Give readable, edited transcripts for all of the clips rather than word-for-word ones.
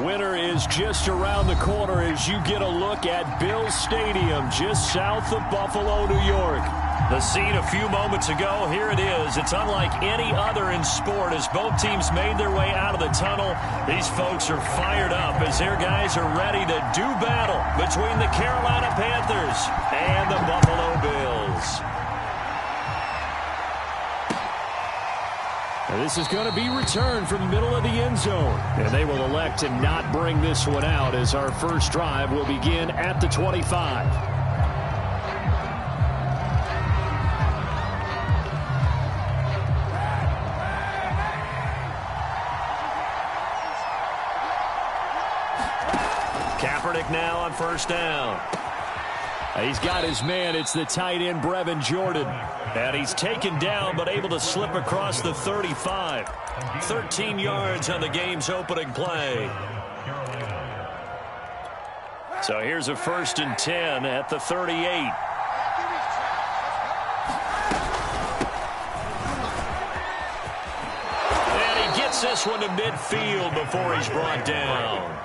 Winter is just around the corner as you get a look at Bills Stadium just south of Buffalo, New York. The scene a few moments ago, here it is. It's unlike any other in sport as both teams made their way out of the tunnel. These folks are fired up as their guys are ready to do battle between the Carolina Panthers and the Buffalo Bills. And this is going to be returned from the middle of the end zone. And they will elect to not bring this one out as our first drive will begin at the 25. Kaepernick now on first down. He's got his man. It's the tight end, Brevin Jordan. And he's taken down but able to slip across the 35. 13 yards on the game's opening play. So here's a 1st and 10 at the 38. And he gets this one to midfield before he's brought down.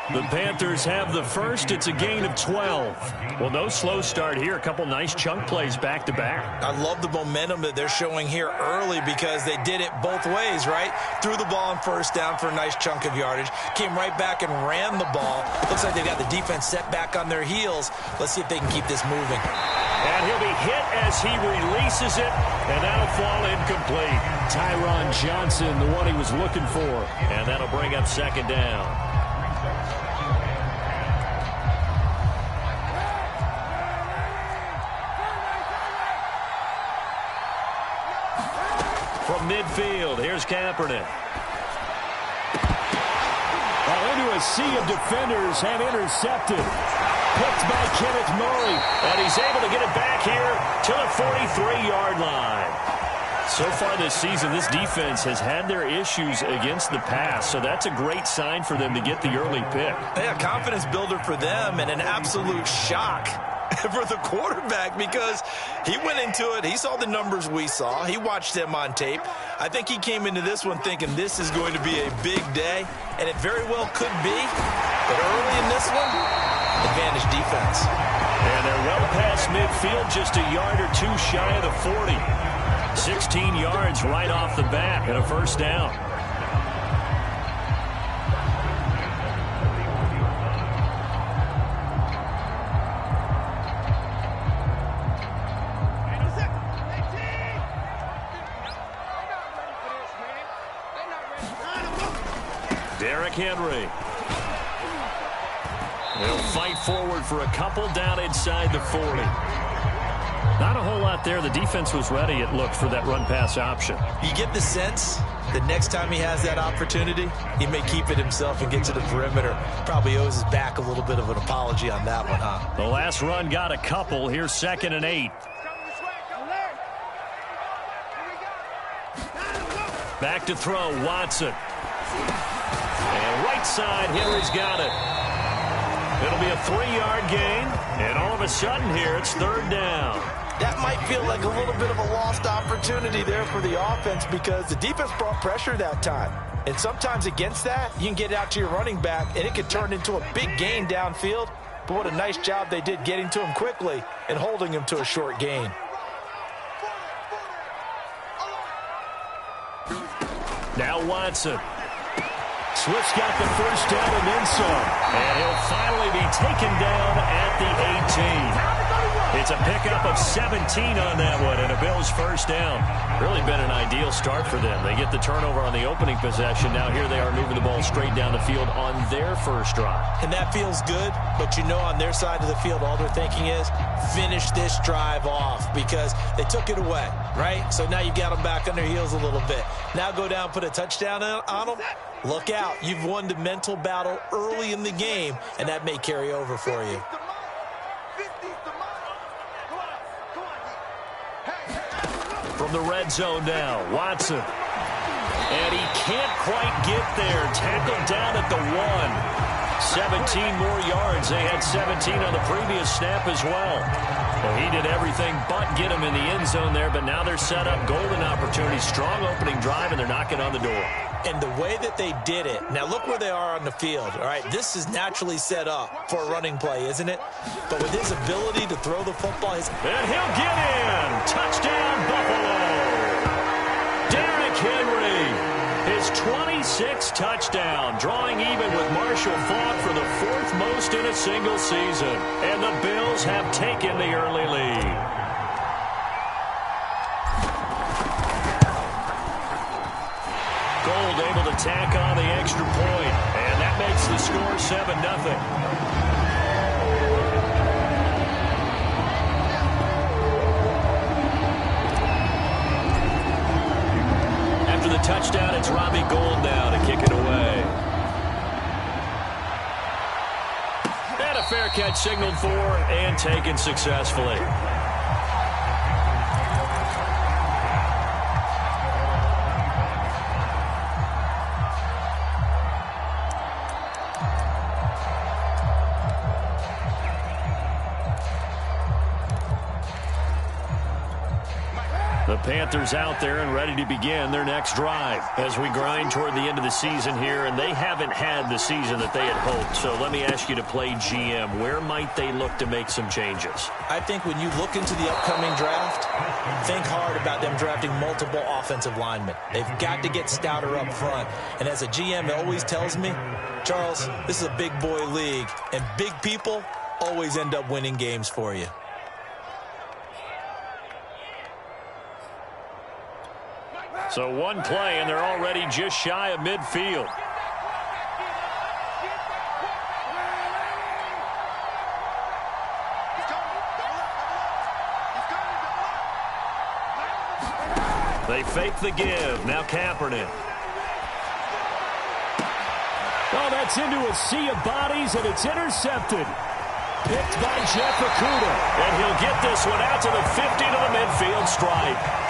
The Panthers have the first. It's a gain of 12. Well, no slow start here. A couple nice chunk plays back-to-back. I love the momentum that they're showing here early because they did it both ways, right? Threw the ball on first down for a nice chunk of yardage. Came right back and ran the ball. Looks like they got the defense set back on their heels. Let's see if they can keep this moving. And he'll be hit as he releases it, and that'll fall incomplete. Tyron Johnson, the one he was looking for. And that'll bring up 2nd down. From midfield, here's Kaepernick. Into a sea of defenders and intercepted. Picked by Kenneth Murray. And he's able to get it back here to the 43-yard line. So far this season, this defense has had their issues against the pass, so that's a great sign for them to get the early pick. Yeah, confidence builder for them and an absolute shock for the quarterback because he went into it. He saw the numbers we saw. He watched them on tape. I think he came into this one thinking this is going to be a big day, and it very well could be. But early in this one, advantage defense. And they're well past midfield, just a yard or two shy of the 40. 16 yards right off the bat and a 1st down. Derrick Henry. He'll fight forward for a couple down inside the 40. Not a whole lot there. The defense was ready, it looked, for that run-pass option. You get the sense that next time he has that opportunity, he may keep it himself and get to the perimeter. Probably owes his back a little bit of an apology on that one, huh? The last run got a couple. Here's 2nd and 8. Back to throw, Watson. And right side, Henry's got it. It'll be a 3-yard gain, and all of a sudden here, it's 3rd down. That might feel like a little bit of a lost opportunity there for the offense because the defense brought pressure that time. And sometimes against that, you can get out to your running back, and it could turn into a big gain downfield. But what a nice job they did getting to him quickly and holding him to a short gain. Now Watson. Swift's got the 1st down and then some. And he'll finally be taken down at the 18. It's a pickup of 17 on that one and a Bills 1st down. Really been an ideal start for them. They get the turnover on the opening possession. Now here they are moving the ball straight down the field on their first drive. And that feels good, but you know on their side of the field all they're thinking is finish this drive off because they took it away, right? So now you got them back on their heels a little bit. Now go down, put a touchdown on them. Look out. You've won the mental battle early in the game, and that may carry over for you. From the red zone now, Watson. And he can't quite get there. Tackled down at the 1. 17 more yards. They had 17 on the previous snap as well. Well, he did everything but get him in the end zone there, but now they're set up. Golden opportunity, strong opening drive, and they're knocking on the door. And the way that they did it, now look where they are on the field. All right, this is naturally set up for a running play, isn't it? But with his ability to throw the football, and he'll get in. Touchdown, Buffalo. Derrick Henry. His 26th touchdown, drawing even with Marshall Faulk for the 4th most in a single season. And the Bills have taken the early lead. Gold able to tack on the extra point, and that makes the score 7-0. After the touchdown, it's Robbie Gould now to kick it away. And a fair catch signaled for and taken successfully. The Panthers out there and ready to begin their next drive as we grind toward the end of the season here, and they haven't had the season that they had hoped. So let me ask you to play GM. Where might they look to make some changes? I think when you look into the upcoming draft, think hard about them drafting multiple offensive linemen. They've got to get stouter up front. And as a GM, it always tells me, Charles, this is a big boy league, and big people always end up winning games for you. So one play, and they're already just shy of midfield. They fake the give. Now Kaepernick. Oh, that's into a sea of bodies, and it's intercepted. Picked by Jeff Okudah. And he'll get this one out to the 50 to the midfield stripe.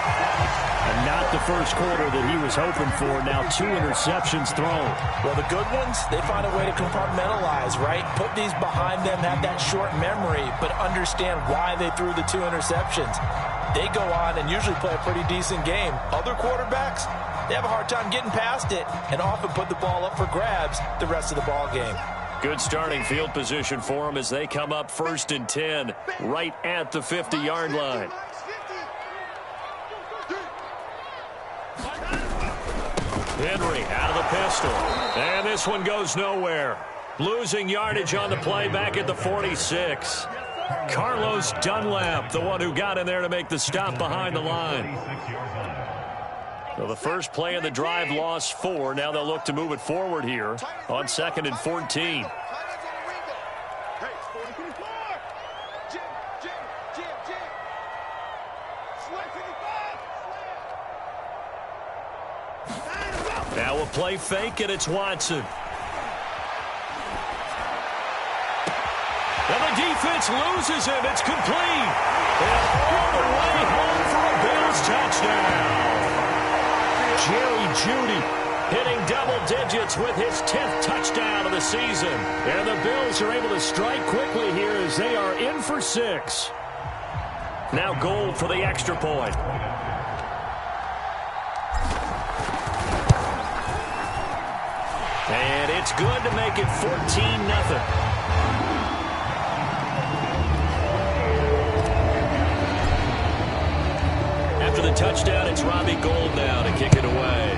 And not the first quarter that he was hoping for. Now 2 interceptions thrown. Well, the good ones, they find a way to compartmentalize, right? Put these behind them, have that short memory, but understand why they threw the 2 interceptions. They go on and usually play a pretty decent game. Other quarterbacks, they have a hard time getting past it and often put the ball up for grabs the rest of the ball game. Good starting field position for them as they come up 1st and 10 right at the 50-yard line. Henry out of the pistol. And this one goes nowhere. Losing yardage on the play back at the 46. Carlos Dunlap, the one who got in there to make the stop behind the line. So the first play of the drive lost 4. Now they'll look to move it forward here on 2nd and 14. Now a play fake, and it's Watson. And the defense loses him. It's complete. And all the way home for a Bills touchdown. Jerry Jeudy hitting double digits with his 10th touchdown of the season. And the Bills are able to strike quickly here as they are in for 6. Now Gould for the extra point. And it's good to make it 14-0. After the touchdown, it's Robbie Gould now to kick it away.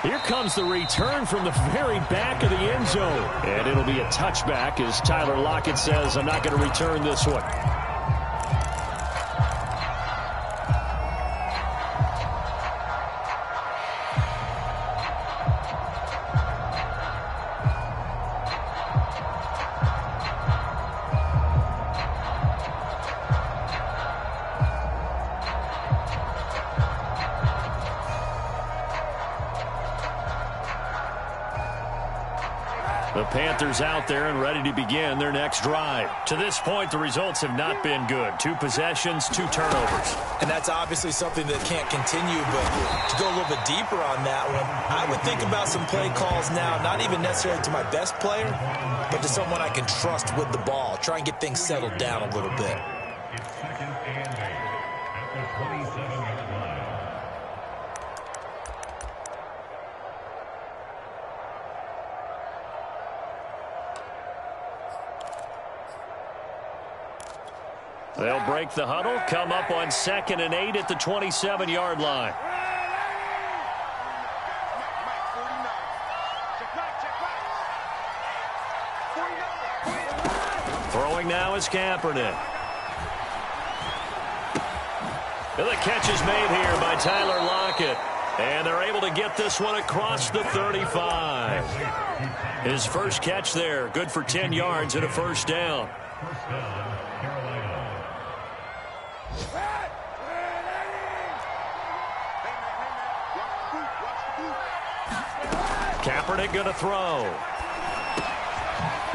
Here comes the return from the very back of the end zone. And it'll be a touchback as Tyler Lockett says, I'm not going to return this one. The Panthers out there and ready to begin their next drive. To this point, the results have not been good. 2 possessions, 2 turnovers. And that's obviously something that can't continue, but to go a little bit deeper on that one, I would think about some play calls now, not even necessarily to my best player, but to someone I can trust with the ball. Try and get things settled down a little bit. They'll break the huddle, come up on 2nd and 8 at the 27-yard line. Throwing now is Kaepernick. And the catch is made here by Tyler Lockett. And they're able to get this one across the 35. His first catch there, good for 10 yards and a first down. Kaepernick going to throw.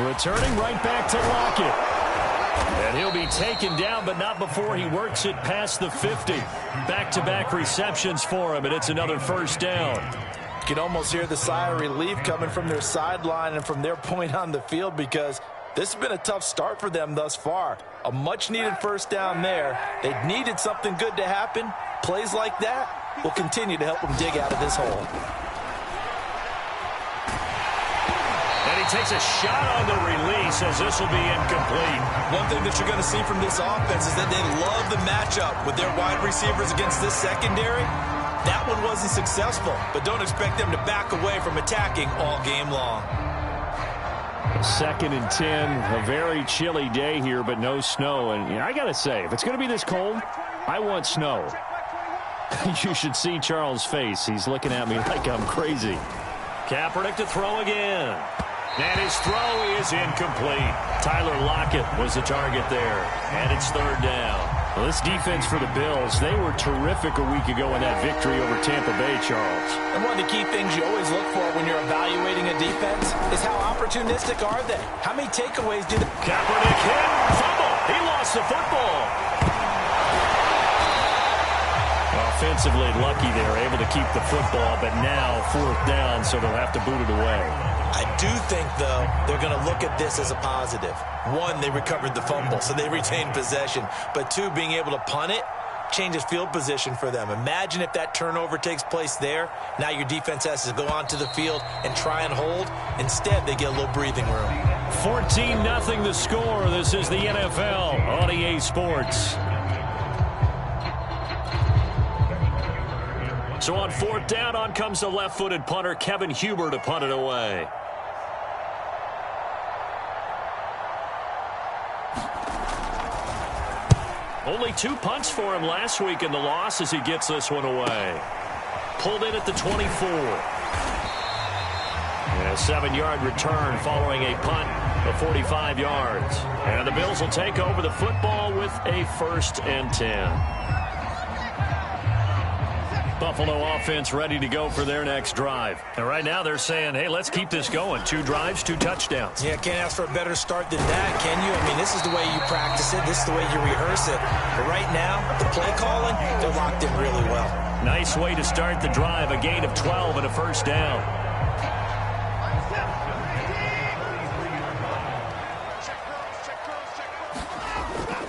Returning right back to Lockett. And he'll be taken down, but not before he works it past the 50. Back-to-back receptions for him, and it's another first down. You can almost hear the sigh of relief coming from their sideline and from their point on the field, because this has been a tough start for them thus far. A much-needed first down there. They needed something good to happen. Plays like that will continue to help them dig out of this hole. And he takes a shot on the release as this will be incomplete. One thing that you're going to see from this offense is that they love the matchup with their wide receivers against this secondary. That one wasn't successful, but don't expect them to back away from attacking all game long. 2nd and 10, a very chilly day here, but no snow. And I got to say, if it's going to be this cold, I want snow. You should see Charles' face. He's looking at me like I'm crazy. Kaepernick to throw again. And his throw is incomplete. Tyler Lockett was the target there. And it's 3rd down. Well, this defense for the Bills, they were terrific a week ago in that victory over Tampa Bay, Charles. And one of the key things you always look for when you're evaluating a defense is how opportunistic are they? How many takeaways do they... Kaepernick hit. Fumble. He lost the football. Offensively lucky they were able to keep the football, but now 4th down, so they'll have to boot it away. I do think, though, they're going to look at this as a positive. 1, they recovered the fumble, so they retained possession. But 2, being able to punt it changes field position for them. Imagine if that turnover takes place there. Now your defense has to go onto the field and try and hold. Instead, they get a little breathing room. 14-0 the score. This is the NFL on EA Sports. So on 4th down, on comes the left-footed punter, Kevin Huber, to punt it away. Only 2 punts for him last week in the loss as he gets this one away. Pulled in at the 24. And a 7-yard return following a punt of 45 yards. And the Bills will take over the football with a 1st and 10. Buffalo offense ready to go for their next drive. And right now they're saying, hey, let's keep this going. 2 drives, 2 touchdowns. Yeah, can't ask for a better start than that, can you? I mean, this is the way you practice it. This is the way you rehearse it. But right now, the play calling, they're locked in really well. Nice way to start the drive. A gain of 12 and a first down.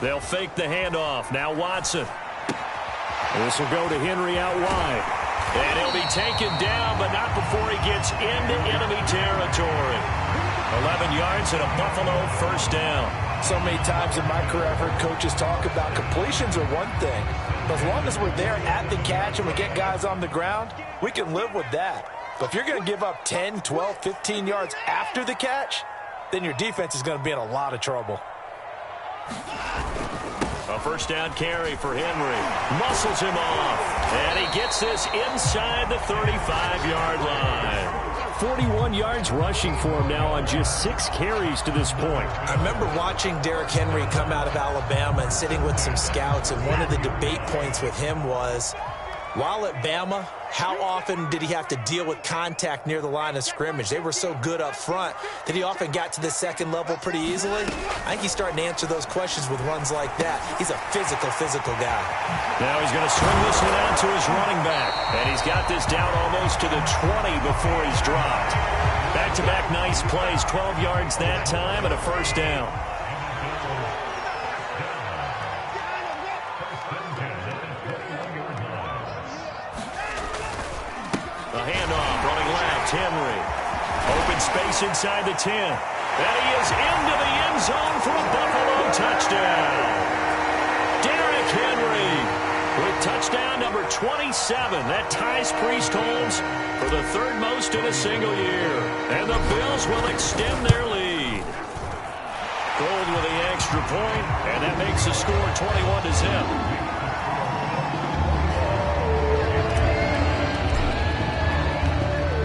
They'll fake the handoff. Now Watson. This will go to Henry out wide. And he'll be taken down, but not before he gets into enemy territory. 11 yards and a Buffalo first down. So many times in my career I've heard coaches talk about completions are one thing. But as long as we're there at the catch and we get guys on the ground, we can live with that. But if you're going to give up 10, 12, 15 yards after the catch, then your defense is going to be in a lot of trouble. A first down carry for Henry. Muscles him off. And he gets this inside the 35-yard line. 41 yards rushing for him now on just 6 carries to this point. I remember watching Derrick Henry come out of Alabama and sitting with some scouts, and one of the debate points with him was, While at Bama, how often did he have to deal with contact near the line of scrimmage? They were so good up front that he often got to the second level pretty easily. I think he's starting to answer those questions with runs like that. He's a physical guy. Now he's going to swing this one out to his running back. And he's got this down almost to the 20 before he's dropped. Back-to-back nice plays, 12 yards that time and a first down. A handoff, running left, Henry. Open space inside the 10. And he is into the end zone for a Buffalo touchdown. Derrick Henry with touchdown number 27. That ties Priest Holmes for the third most in a single year. And the Bills will extend their lead. Gold with the extra point, and that makes the score 21-0.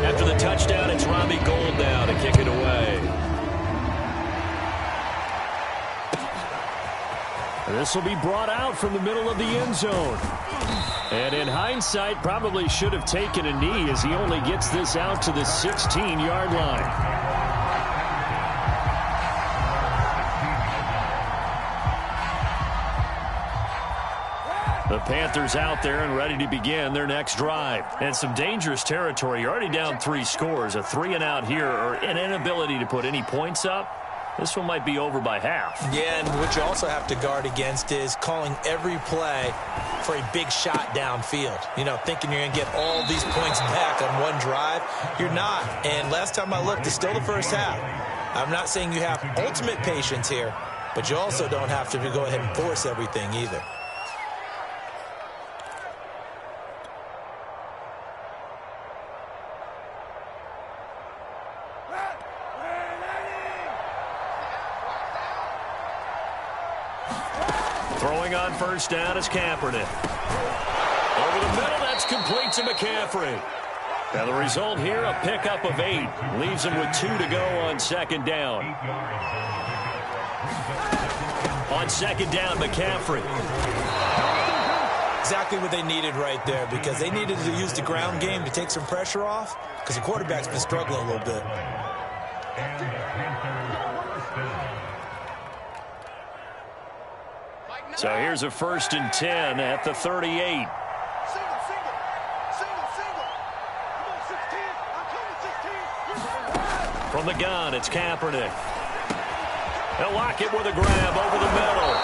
After the touchdown, it's Robbie Gould now to kick it away. This will be brought out from the middle of the end zone. And in hindsight, probably should have taken a knee as he only gets this out to the 16-yard line. The Panthers out there and ready to begin their next drive. And some dangerous territory. You're already down 3 scores. A 3-and-out here or an inability to put any points up. This one might be over by half. Yeah, and what you also have to guard against is calling every play for a big shot downfield. You know, thinking you're going to get all these points back on one drive. You're not. And last time I looked, it's still the first half. I'm not saying you have ultimate patience here, but you also don't have to go ahead and force everything either. Throwing on first down is Kaepernick. Over the middle, that's complete to McCaffrey. Now the result here, a pickup of 8. Leaves him with 2 to go on second down. On second down, McCaffrey. Exactly what they needed right there, because they needed to use the ground game to take some pressure off, because the quarterback's been struggling a little bit. So here's a 1st and 10 at the 38. From the gun, it's Kaepernick. They'll lock it with a grab over the middle.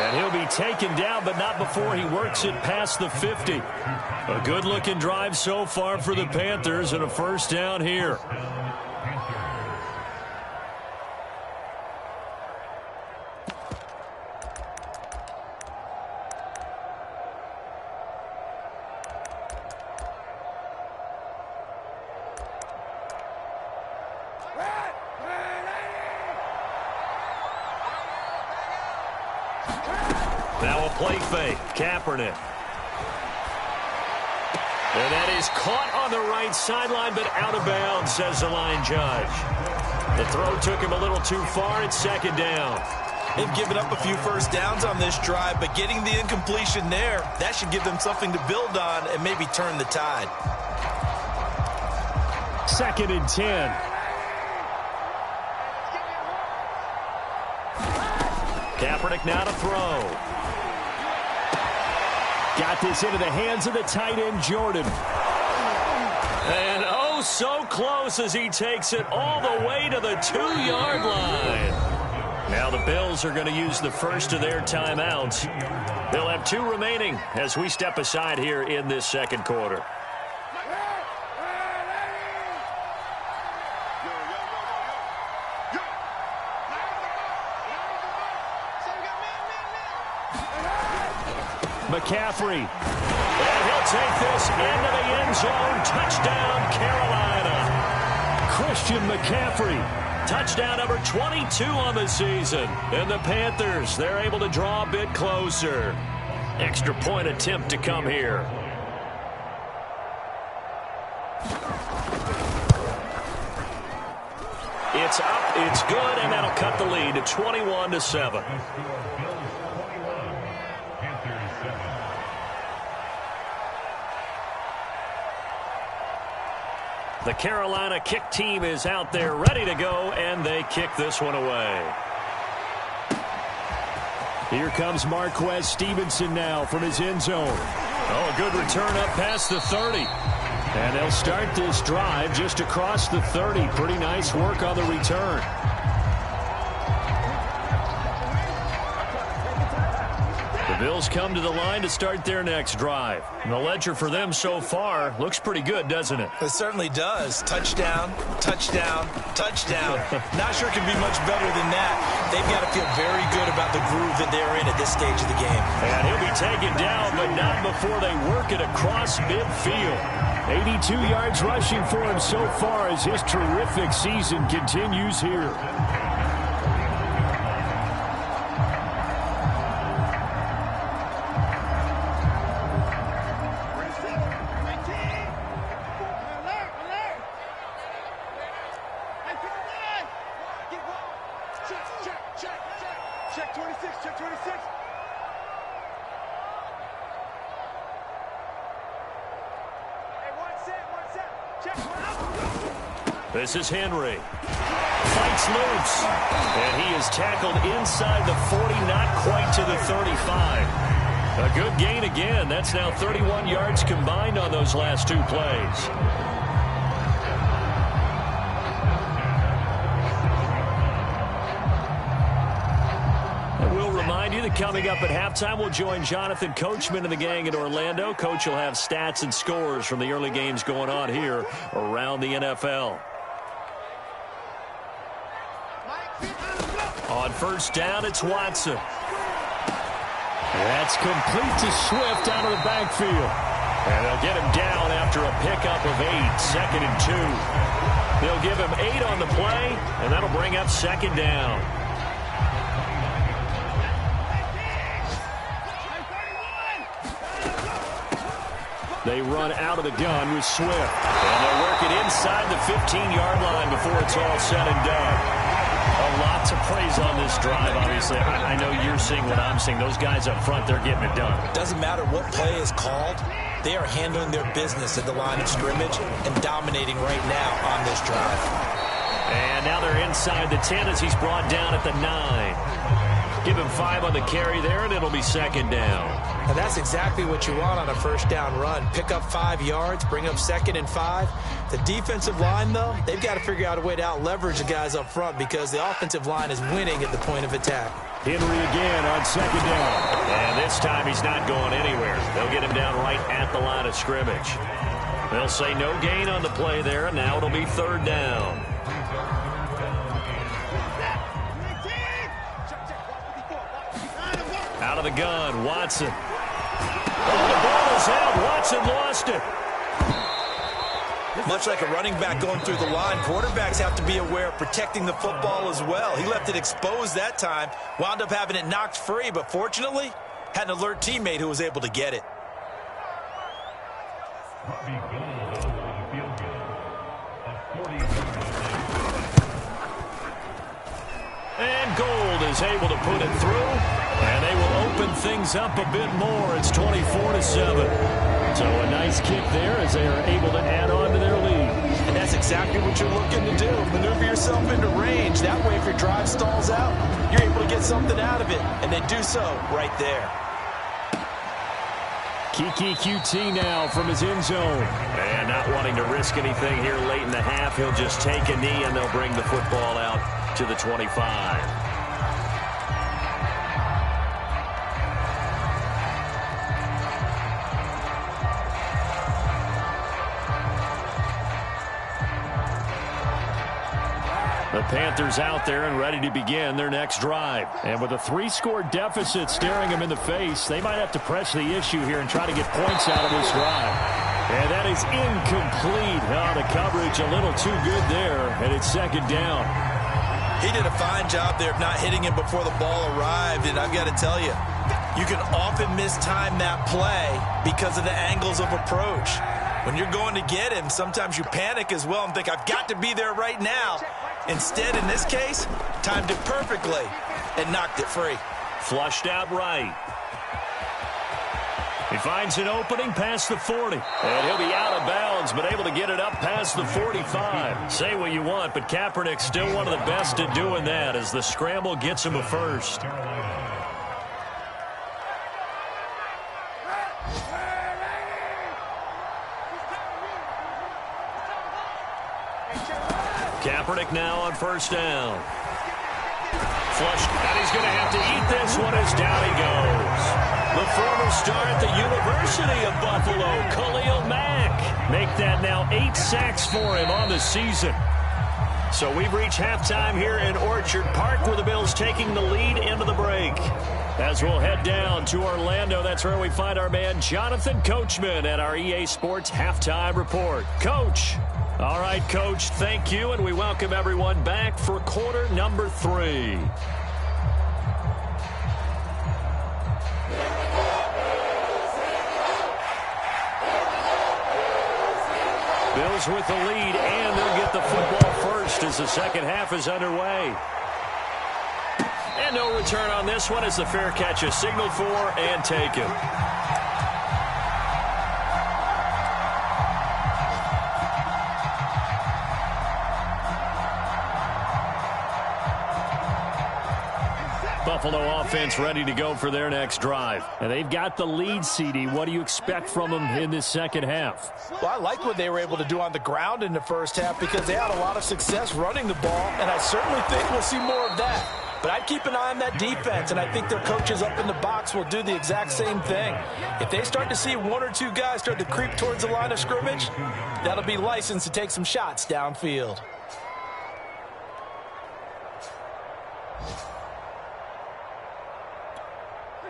And he'll be taken down, but not before he works it past the 50. A good-looking drive so far for the Panthers and a first down here. Now a play fake. Kaepernick. And that is caught on the right sideline, but out of bounds, says the line judge. The throw took him a little too far. It's second down. They've given up a few first downs on this drive, but getting the incompletion there, that should give them something to build on and maybe turn the tide. 2nd and 10. Kaepernick now to throw. Got this into the hands of the tight end, Jordan. And oh, so close as he takes it all the way to the 2-yard line. Now the Bills are going to use the first of their timeouts. They'll have 2 remaining as we step aside here in this second quarter. McCaffrey. And he'll take this into the end zone. Touchdown, Carolina. Christian McCaffrey. Touchdown number 22 on the season. And the Panthers, they're able to draw a bit closer. Extra point attempt to come here. It's up, it's good, and that'll cut the lead to 21-7. The Carolina kick team is out there ready to go, and they kick this one away. Here comes Marquez Stevenson now from his end zone. Oh, a good return up past the 30. And they'll start this drive just across the 30. Pretty nice work on the return. The Bills come to the line to start their next drive. And the ledger for them so far looks pretty good, doesn't it? It certainly does. Touchdown, touchdown, touchdown. Not sure it can be much better than that. They've got to feel very good about the groove that they're in at this stage of the game. And he'll be taken down, but not before they work it across midfield. 82 yards rushing for him so far as his terrific season continues here. Check 26, check 26. Hey, one set. Check. This is Henry. Fights loose. And he is tackled inside the 40, not quite to the 35. A good gain again. That's now 31 yards combined on those last two plays. Coming up at halftime, we'll join Jonathan Coachman and the gang in Orlando. Coach will have stats and scores from the early games going on here around the NFL. On first down, it's Watson. That's complete to Swift out of the backfield. And they'll get him down after a pickup of 8, 2nd and 2. They'll give him 8 on the play, and that'll bring up 2nd down. They run out of the gun with Swift. And they'll work it inside the 15-yard line before it's all said and done. A lot to praise on this drive, obviously. I know you're seeing what I'm seeing. Those guys up front, they're getting it done. Doesn't matter what play is called. They are handling their business at the line of scrimmage and dominating right now on this drive. And now they're inside the 10 as he's brought down at the 9. Give him 5 on the carry there, and it'll be 2nd down. And that's exactly what you want on a first down run. Pick up 5 yards, bring up 2nd and 5. The defensive line, though, they've got to figure out a way to out-leverage the guys up front because the offensive line is winning at the point of attack. Henry again on 2nd down. And this time he's not going anywhere. They'll get him down right at the line of scrimmage. They'll say no gain on the play there, and now it'll be 3rd down. Out of the gun, Watson. Oh, the ball is out. Watson lost it. Much like a running back going through the line, quarterbacks have to be aware of protecting the football as well. He left it exposed that time, wound up having it knocked free, but fortunately, had an alert teammate who was able to get it. And Gold is able to put it through. And they will open things up a bit more. It's 24-7. So a nice kick there as they are able to add on to their lead. And that's exactly what you're looking to do. Maneuver yourself into range. That way, if your drive stalls out, you're able to get something out of it. And they do so right there. Kiki QT now from his end zone. And not wanting to risk anything here late in the half, he'll just take a knee and they'll bring the football out to the 25. The Panthers out there and ready to begin their next drive. And with a 3-score deficit staring them in the face, they might have to press the issue here and try to get points out of this drive. And that is incomplete. Oh, the coverage a little too good there, and it's 2nd down. He did a fine job there of not hitting him before the ball arrived, and I've got to tell you, you can often mistime that play because of the angles of approach. When you're going to get him, sometimes you panic as well and think, I've got to be there right now. Instead, in this case, timed it perfectly and knocked it free. Flushed out right. finds an opening past the 40. And he'll be out of bounds, but able to get it up past the 45. Say what you want, but Kaepernick's still one of the best at doing that as the scramble gets him a first. Kaepernick now on first down. Flush, and he's going to have to eat this one as down he goes. The former star at the University of Buffalo, Khalil Mack. Make that now 8 sacks for him on the season. So we've reached halftime here in Orchard Park with the Bills taking the lead into the break. As we'll head down to Orlando, that's where we find our man Jonathan Coachman at our EA Sports Halftime Report. Coach. All right, Coach, thank you, and we welcome everyone back for quarter number 3. Bills with the lead, and they'll get the football first as the second half is underway. And no return on this one as the fair catch is signaled for and taken. Buffalo offense ready to go for their next drive. And they've got the lead, CD. What do you expect from them in this second half? Well, I like what they were able to do on the ground in the first half because they had a lot of success running the ball, and I certainly think we'll see more of that. But I'd keep an eye on that defense, and I think their coaches up in the box will do the exact same thing. If they start to see 1 or 2 guys start to creep towards the line of scrimmage, that'll be licensed to take some shots downfield.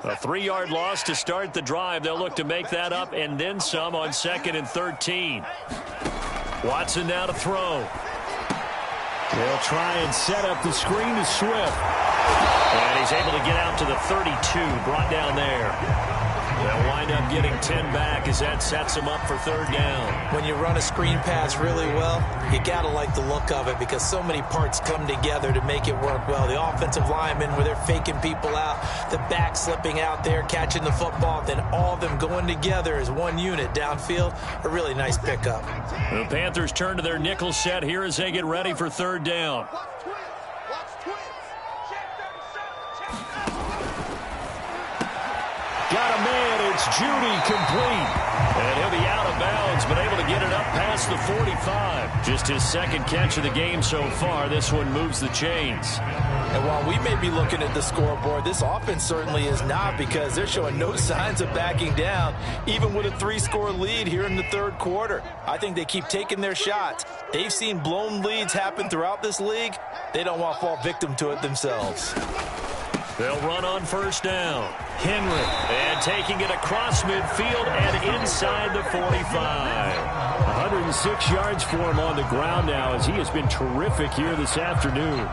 A 3-yard loss to start the drive. They'll look to make that up and then some on 2nd and 13. Watson now to throw. They'll try and set up the screen to Swift. And he's able to get out to the 32, brought down there. They'll wind up getting 10 back as that sets them up for 3rd down. When you run a screen pass really well, you got to like the look of it because so many parts come together to make it work well. The offensive linemen where they're faking people out, the back slipping out there, catching the football, then all of them going together as one unit downfield. A really nice pickup. The Panthers turn to their nickel set here as they get ready for 3rd down. Got a man, it's Judy, complete. And he'll be out of bounds, but able to get it up past the 45. Just his 2nd catch of the game so far. This one moves the chains. And while we may be looking at the scoreboard, this offense certainly is not because they're showing no signs of backing down, even with a 3-score lead here in the 3rd quarter. I think they keep taking their shots. They've seen blown leads happen throughout this league. They don't want to fall victim to it themselves. They'll run on 1st down. Henry, and taking it across midfield and inside the 45. 106 yards for him on the ground now as he has been terrific here this afternoon.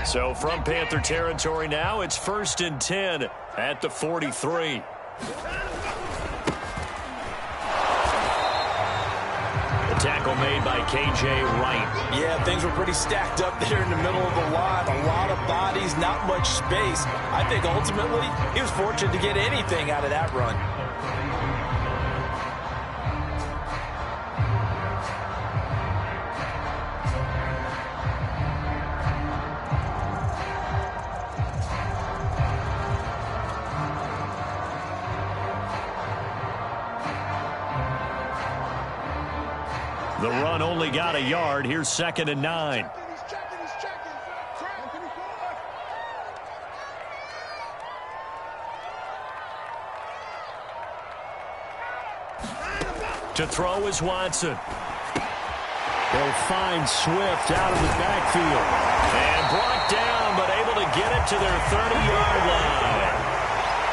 So from Panther territory now, it's 1st and 10 at the 43. The tackle made by K.J. Wright. Yeah, things were pretty stacked up there in the middle of the line. A lot of bodies, not much space. I think ultimately he was fortunate to get anything out of that run. The run only got a yard. Here's 2nd and 9. To throw is Watson. They'll find Swift out of the backfield. And brought down, but able to get it to their 30-yard line.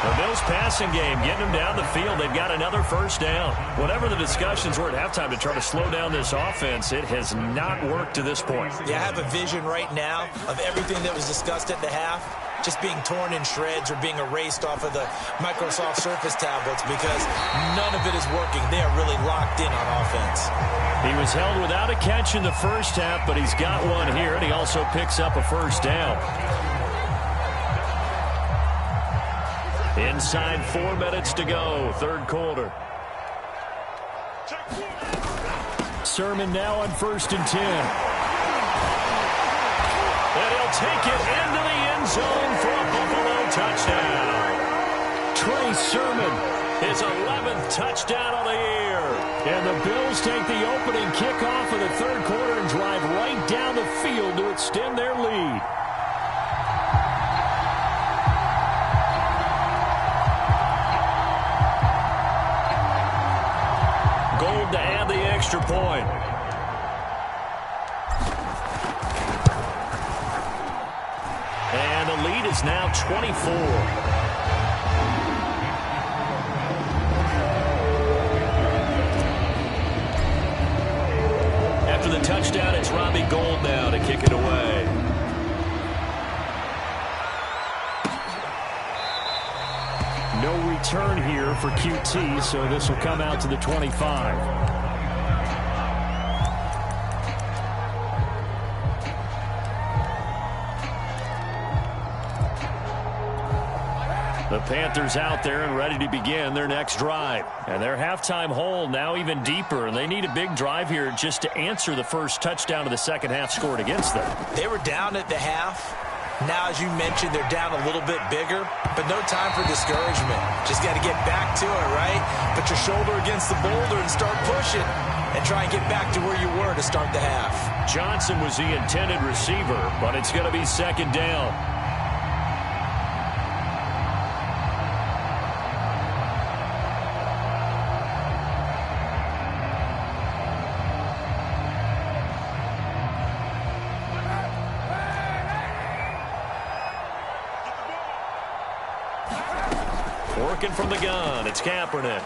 The Bills passing game, getting them down the field. They've got another 1st down. Whatever the discussions were at halftime to try to slow down this offense, it has not worked to this point. Yeah, I have a vision right now of everything that was discussed at the half. just being torn in shreds or being erased off of the Microsoft Surface tablets because none of it is working. They are really locked in on offense. He was held without a catch in the first half, but he's got one here, and he also picks up a first down. Inside 4 minutes to go, third quarter. Sermon now on 1st and 10. And he'll take it into the end zone for a Buffalo touchdown. Trey Sermon, his 11th touchdown of the year. And the Bills take the opening kickoff of the third quarter and drive right down the field to extend their lead. Gold to add the extra point. And the lead is now 24. After the touchdown, it's Robbie Gould now to kick it away. No return here for QT, so this will come out to the 25. The Panthers out there and ready to begin their next drive. And their halftime hole now even deeper, and they need a big drive here just to answer the first touchdown of the second half scored against them. They were down at the half. Now, as you mentioned, they're down a little bit bigger, but no time for discouragement. Just got to get back to it, right? Put your shoulder against the boulder and start pushing and try and get back to where you were to start the half. Johnson was the intended receiver, but it's going to be second down. Working from the gun, it's Kaepernick.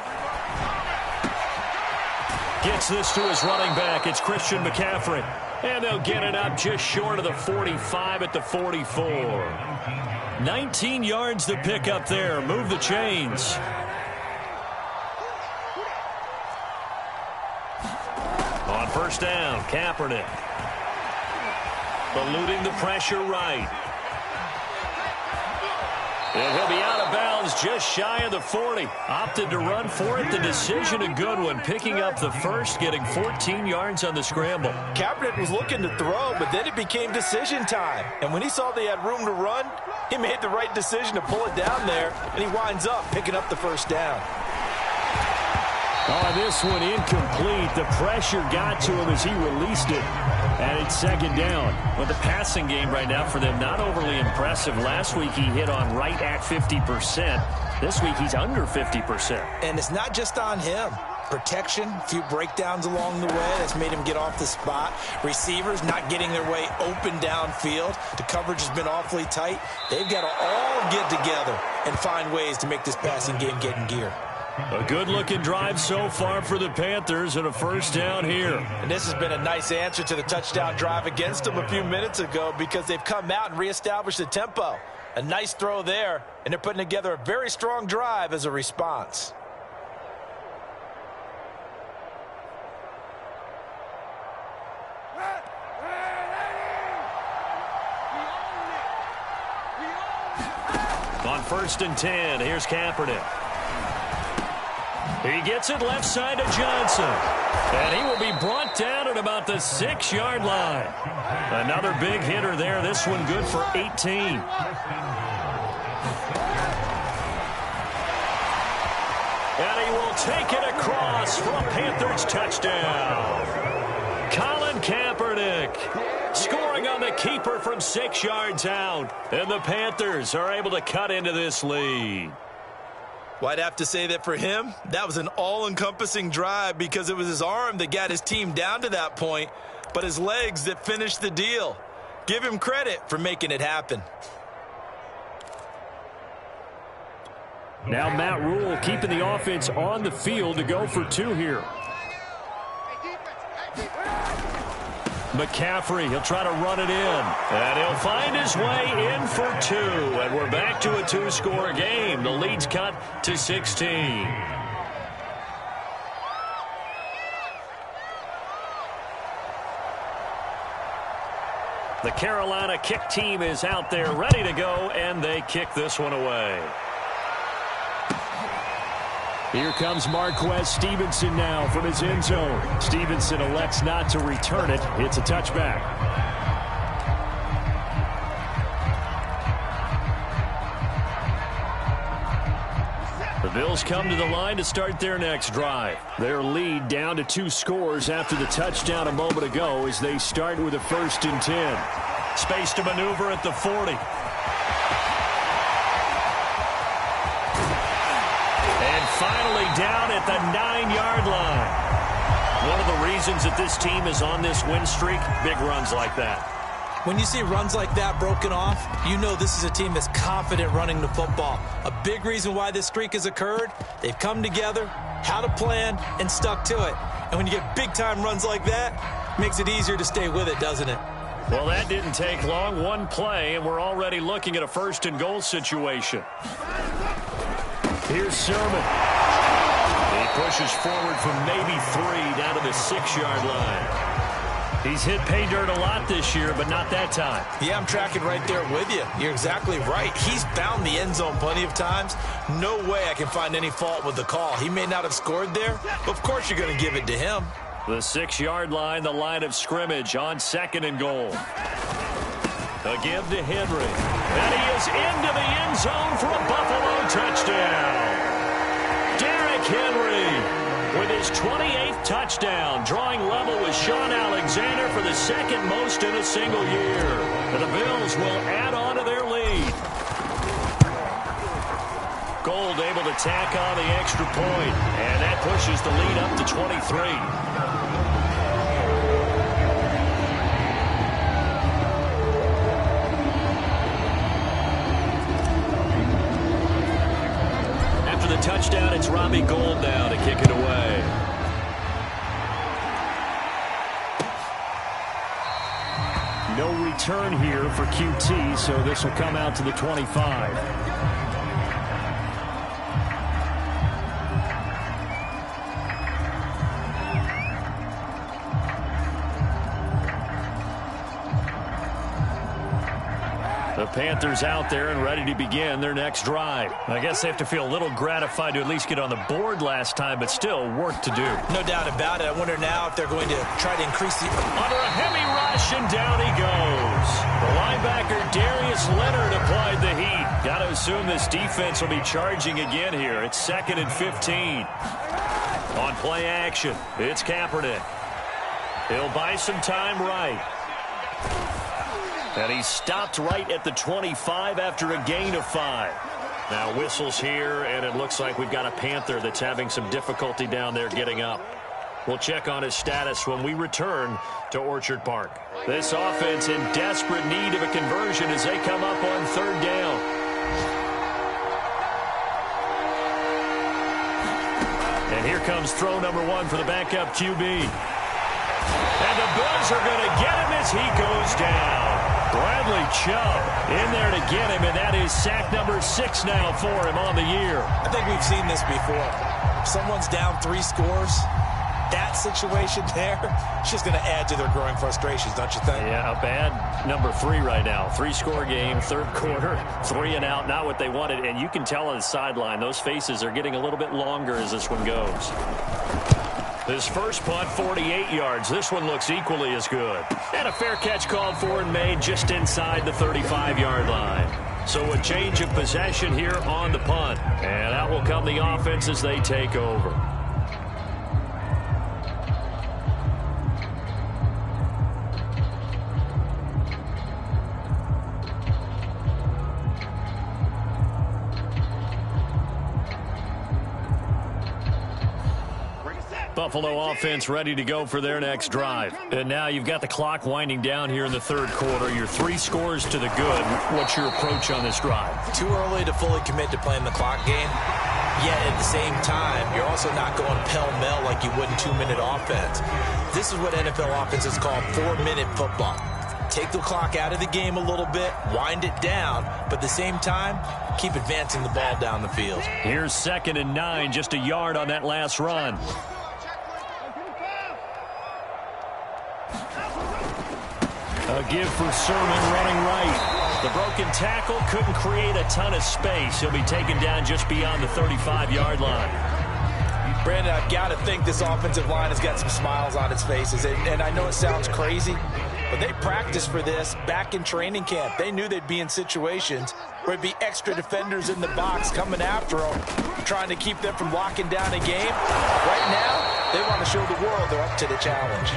Gets this to his running back, it's Christian McCaffrey. And they'll get it up just short of the 45 at the 44. 19 yards to pick up there, move the chains. On first down, Kaepernick. Eluding the pressure right. And he'll be out of bounds just shy of the 40. Opted to run for it. The decision a good one. Picking up the first, getting 14 yards on the scramble. Kaepernick was looking to throw, but then it became decision time. And when he saw they had room to run, he made the right decision to pull it down there, and he winds up picking up the first down. Oh, this one incomplete. The pressure got to him as he released it. And it's second down. But the passing game right now for them, not overly impressive. Last week he hit on right at 50%. This week he's under 50%. And it's not just on him. Protection, a few breakdowns along the way. That's made him get off the spot. Receivers not getting their way open downfield. The coverage has been awfully tight. They've got to all get together and find ways to make this passing game get in gear. A good-looking drive so far for the Panthers and a first down here. And this has been a nice answer to the touchdown drive against them a few minutes ago because they've come out and reestablished the tempo. A nice throw there, and they're putting together a very strong drive as a response. On first and 10, here's Kaepernick. He gets it left side to Johnson. And he will be brought down at about the 6-yard line. Another big hitter there. This one good for 18. And he will take it across for a Panthers touchdown. Colin Kaepernick scoring on the keeper from 6 yards out. And the Panthers are able to cut into this lead. Well, I'd have to say that for him, that was an all-encompassing drive because it was his arm that got his team down to that point, but his legs that finished the deal. Give him credit for making it happen. Now Matt Rule keeping the offense on the field to go for 2 here. McCaffrey, he'll try to run it in. And he'll find his way in for 2. And we're back to a 2-score game. The lead's cut to 16. The Carolina kick team is out there ready to go, and they kick this one away. Here comes Marquez Stevenson now from his end zone. Stevenson elects not to return it. It's a touchback. The Bills come to the line to start their next drive. Their lead down to 2 scores after the touchdown a moment ago as they start with a 1st and 10. Space to maneuver at the 40. And finally down at the 9-yard line. One of the reasons that this team is on this win streak, big runs like that. When you see runs like that broken off, you know this is a team that's confident running the football. A big reason why this streak has occurred, they've come together, had a plan, and stuck to it. And when you get big-time runs like that, it makes it easier to stay with it, doesn't it? Well, that didn't take long. One play, and we're already looking at a 1st and goal situation. Here's Sermon. He pushes forward from maybe 3 down to the 6-yard line. He's hit pay dirt a lot this year, but not that time. Yeah, I'm tracking right there with you. You're exactly right. He's found the end zone plenty of times. No way I can find any fault with the call. He may not have scored there, but of course you're going to give it to him. The 6-yard line, the line of scrimmage on 2nd and goal. A give to Henry. And he is into the end zone for a Buffalo touchdown. Derrick Henry with his 28th touchdown, drawing level with Sean Alexander for the 2nd most in a single year. And the Bills will add on to their lead. Gold able to tack on the extra point, and that pushes the lead up to 23. Touchdown, it's Robbie Gould now to kick it away. No return here for QT, so this will come out to the 25. The Panthers out there and ready to begin their next drive. I guess they have to feel a little gratified to at least get on the board last time, but still work to do. No doubt about it. I wonder now if they're going to try to increase the... Under a heavy rush, and down he goes. The linebacker Darius Leonard applied the heat. Got to assume this defense will be charging again here. It's 2nd and 15. On play action, it's Kaepernick. He'll buy some time right. And he stopped right at the 25 after a gain of 5. Now whistles here, and it looks like we've got a Panther that's having some difficulty down there getting up. We'll check on his status when we return to Orchard Park. This offense in desperate need of a conversion as they come up on 3rd down. And here comes throw number 1 for the backup QB. And the Bills are going to get him as he goes down. Bradley Chubb in there to get him, and that is sack number 6 now for him on the year. I think we've seen this before. If someone's down 3 scores, that situation there, it's just going to add to their growing frustrations, don't you think? Yeah, a bad number 3 right now. 3-score game, 3rd quarter, 3 and out, not what they wanted. And you can tell on the sideline, those faces are getting a little bit longer as this one goes. His first punt, 48 yards. This one looks equally as good. And a fair catch called for and made just inside the 35-yard line. So a change of possession here on the punt. And out will come the offense as they take over. Buffalo offense ready to go for their next drive. And now you've got the clock winding down here in the 3rd quarter. You're 3 scores to the good. What's your approach on this drive? Too early to fully commit to playing the clock game. Yet at the same time, you're also not going pell-mell like you would in 2-minute offense. This is what NFL offenses call 4-minute football. Take the clock out of the game a little bit, wind it down, but at the same time, keep advancing the ball down the field. Here's 2nd and 9, just a yard on that last run. A give for Sermon running right. The broken tackle couldn't create a ton of space. He'll be taken down just beyond the 35-yard line. Brandon, I've got to think this offensive line has got some smiles on its faces. And I know it sounds crazy, but they practiced for this back in training camp. They knew they'd be in situations where there'd be extra defenders in the box coming after them, trying to keep them from locking down a game. Right now, they want to show the world they're up to the challenge.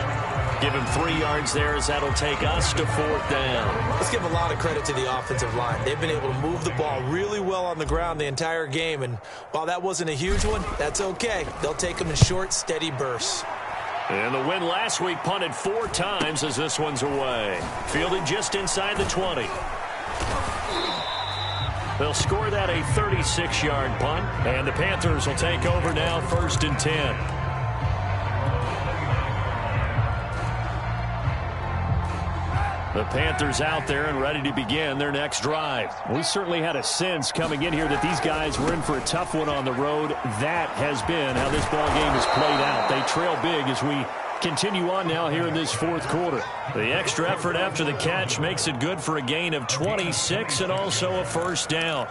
Give him 3 yards there as that'll take us to 4th down. Let's give a lot of credit to the offensive line. They've been able to move the ball really well on the ground the entire game. And while that wasn't a huge one, that's okay. They'll take them in short, steady bursts. And the win last week punted 4 times as this one's away. Fielded just inside the 20. They'll score that a 36-yard punt. And the Panthers will take over now 1st and 10. The Panthers out there and ready to begin their next drive. We certainly had a sense coming in here that these guys were in for a tough one on the road. That has been how this ball game has played out. They trail big as we continue on now here in this 4th quarter. The extra effort after the catch makes it good for a gain of 26 and also a 1st down.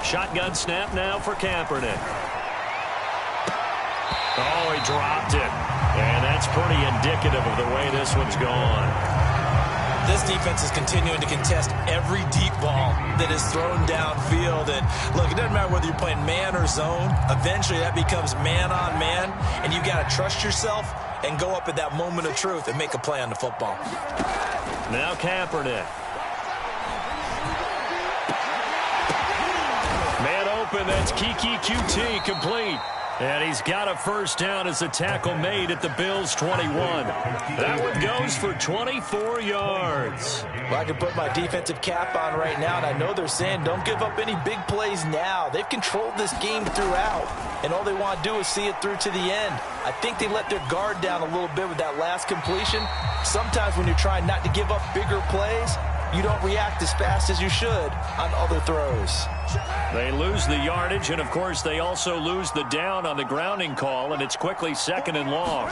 Shotgun snap now for Kaepernick. Oh, he dropped it. And that's pretty indicative of the way this one's gone. This defense is continuing to contest every deep ball that is thrown downfield. And look, it doesn't matter whether you're playing man or zone. Eventually that becomes man on man. And you got to trust yourself and go up at that moment of truth and make a play on the football. Now Kaepernick. Man open, that's Kiki QT complete. And he's got a 1st down as the tackle made at the Bills' 21. That one goes for 24 yards. Well, I can put my defensive cap on right now, and I know they're saying don't give up any big plays now. They've controlled this game throughout, and all they want to do is see it through to the end. I think they let their guard down a little bit with that last completion. Sometimes when you're trying not to give up bigger plays, you don't react as fast as you should on other throws. They lose the yardage, and, of course, they also lose the down on the grounding call, and it's quickly 2nd and long.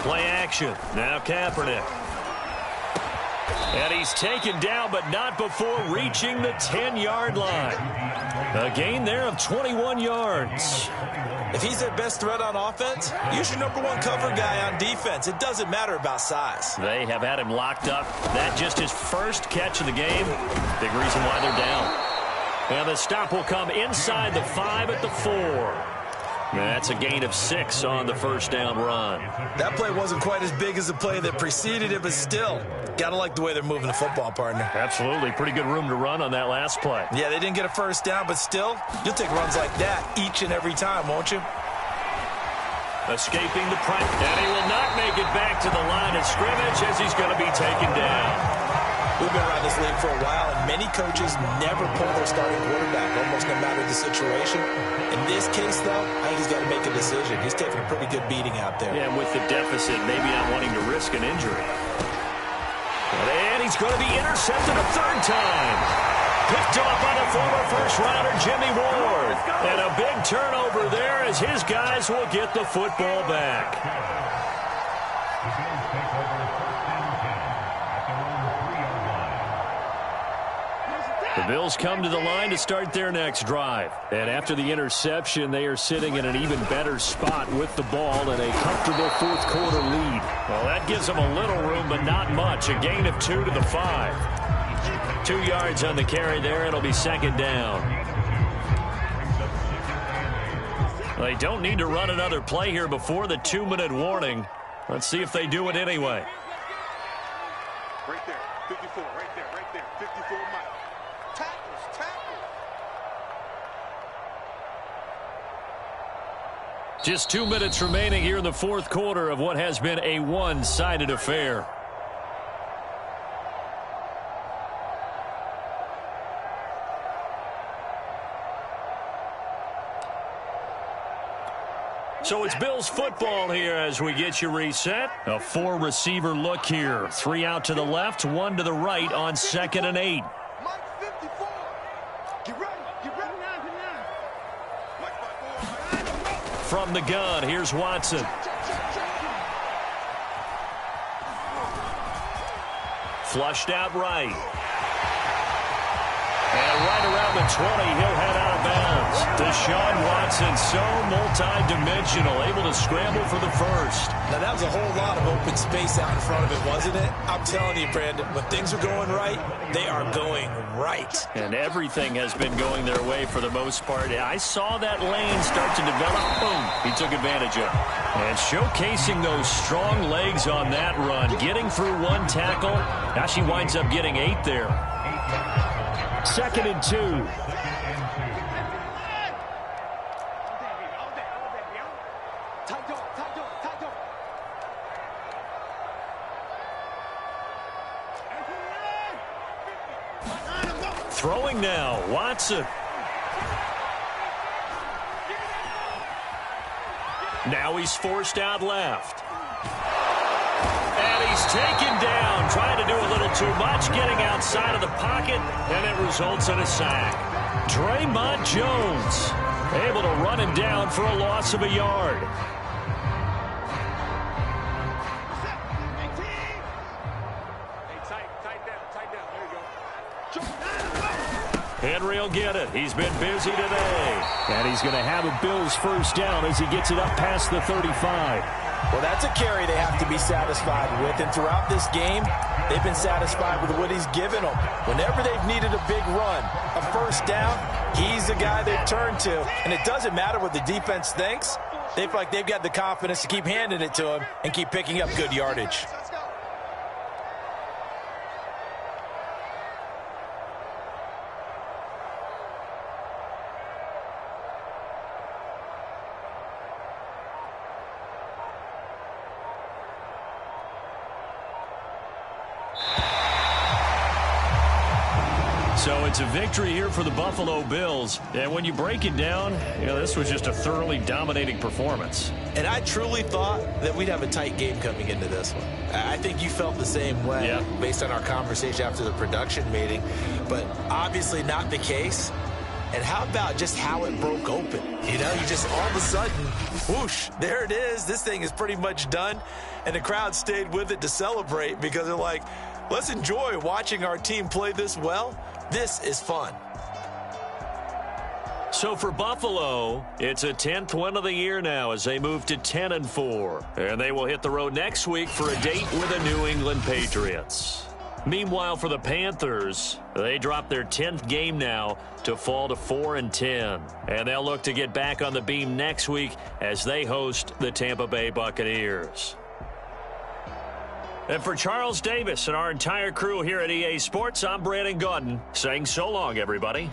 Play action. Now Kaepernick. And he's taken down, but not before reaching the 10-yard line. A gain there of 21 yards. If he's their best threat on offense, use your #1 cover guy on defense. It doesn't matter about size. They have had him locked up. That just his first catch of the game. Big reason why they're down. And the stop will come inside the 5 at the 4. That's a gain of 6 on the 1st down run. That play wasn't quite as big as the play that preceded it, but still, got to like the way they're moving the football, partner. Absolutely. Pretty good room to run on that last play. Yeah, they didn't get a 1st down, but still, you'll take runs like that each and every time, won't you? Escaping the pressure. And he will not make it back to the line of scrimmage as he's going to be taken down. We've been around this league for a while, and many coaches never pull their starting quarterback, almost no matter the situation. In this case, though, I think he's got to make a decision. He's taking a pretty good beating out there. Yeah, with the deficit, maybe not wanting to risk an injury. And he's going to be intercepted a 3rd time. Picked up by the former 1st-rounder, Jimmy Ward. And a big turnover there as his guys will get the football back. The Bills come to the line to start their next drive. And after the interception, they are sitting in an even better spot with the ball and a comfortable 4th quarter lead. Well, that gives them a little room, but not much. A gain of 2 to the 5. 2 yards on the carry there. It'll be 2nd down. They don't need to run another play here before the 2-minute warning. Let's see if they do it anyway. Right there, 54, right there, 54 miles. Tackles. Just 2 minutes remaining here in the fourth quarter of what has been a one-sided affair. So it's Bills football here as we get you reset. A 4-receiver look here. 3 out to the left, 1 to the right on 2nd and 8. From the gun, here's Watson. Flushed out right. And right around the 20, he'll head out of bounds. Deshaun Watson, so multi-dimensional, able to scramble for the first. Now, that was a whole lot of open space out in front of it, wasn't it? I'm telling you, Brandon, when things are going right, they are going right. And everything has been going their way for the most part. I saw that lane start to develop. Boom, he took advantage of it. And showcasing those strong legs on that run, getting through 1 tackle. Now she winds up getting 8 there. 2nd and 2. Throwing now, Watson. Now he's forced out left. And he's taken down, trying to do a little too much, getting outside of the pocket, and it results in a sack. Draymond Jones able to run him down for a loss of a yard. Henry will get it. He's been busy today. And he's going to have a Bills first down as he gets it up past the 35. Well, that's a carry they have to be satisfied with. And throughout this game, they've been satisfied with what he's given them. Whenever they've needed a big run, a first down, he's the guy they've turned to. And it doesn't matter what the defense thinks. They feel like they've got the confidence to keep handing it to him and keep picking up good yardage. So it's a victory here for the Buffalo Bills. And when you break it down, this was just a thoroughly dominating performance. And I truly thought that we'd have a tight game coming into this one. I think you felt the same way based on our conversation after the production meeting. But obviously not the case. And how about just how it broke open? You just all of a sudden, whoosh, there it is. This thing is pretty much done. And the crowd stayed with it to celebrate because they're like, let's enjoy watching our team play this well. This is fun. So for Buffalo, it's a 10th win of the year now as they move to 10-4. And they will hit the road next week for a date with the New England Patriots. Meanwhile, for the Panthers, they drop their 10th game now to fall to 4-10. And they'll look to get back on the beam next week as they host the Tampa Bay Buccaneers. And for Charles Davis and our entire crew here at EA Sports, I'm Brandon Gaudin saying so long, everybody.